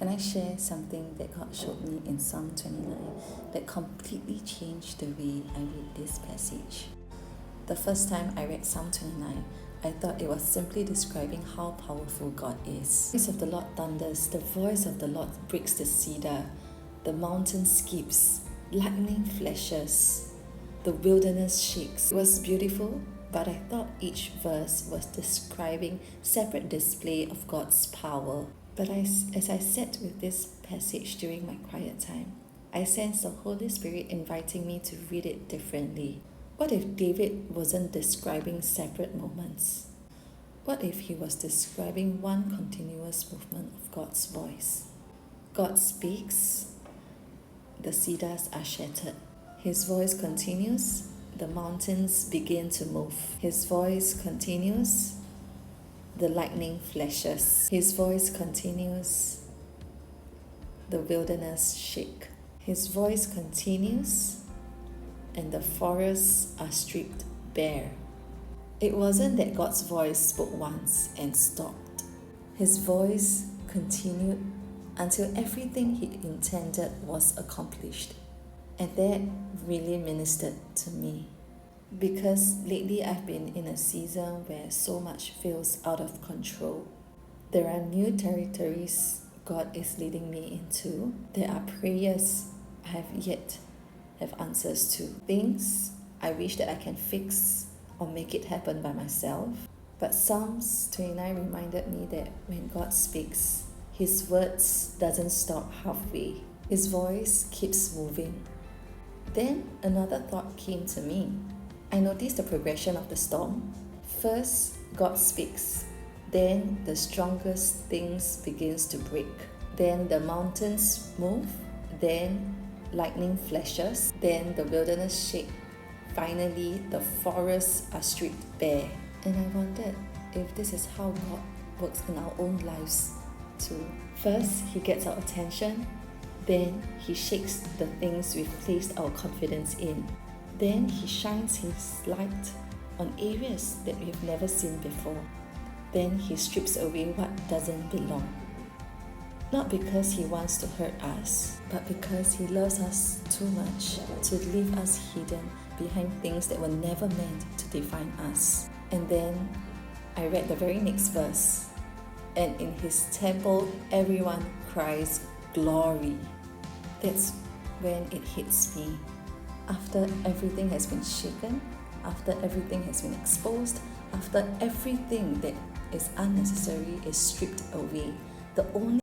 Can I share something that God showed me in Psalm 29 that completely changed the way I read this passage? The first time I read Psalm 29, I thought it was simply describing how powerful God is. The voice of the Lord thunders, the voice of the Lord breaks the cedar, the mountain skips, lightning flashes, the wilderness shakes. It was beautiful, but I thought each verse was describing separate display of God's power. But as I sat with this passage during my quiet time, I sensed the Holy Spirit inviting me to read it differently. What if David wasn't describing separate moments? What if he was describing one continuous movement of God's voice? God speaks, the cedars are shattered. His voice continues, the mountains begin to move. His voice continues, the lightning flashes. His voice continues, the wilderness shake. His voice continues, and the forests are stripped bare. It wasn't that God's voice spoke once and stopped. His voice continued until everything he intended was accomplished. And that really ministered to me. Because lately I've been in a season where so much feels out of control. There are new territories God is leading me into. There are prayers I have yet have answers to. Things I wish that I can fix or make it happen by myself. But Psalms 29 reminded me that when God speaks, His words doesn't stop halfway. His voice keeps moving. Then another thought came to me. I noticed the progression of the storm. First, God speaks. Then the strongest things begins to break. Then the mountains move. Then lightning flashes. Then the wilderness shake. Finally, the forests are stripped bare. And I wondered if this is how God works in our own lives too. First, He gets our attention. Then He shakes the things we've placed our confidence in. Then He shines His light on areas that we've never seen before. Then He strips away what doesn't belong. Not because He wants to hurt us, but because He loves us too much to leave us hidden behind things that were never meant to define us. And then I read the very next verse. And in His temple, everyone cries, "Glory." That's when it hits me. After everything has been shaken, after everything has been exposed, after everything that is unnecessary is stripped away, the only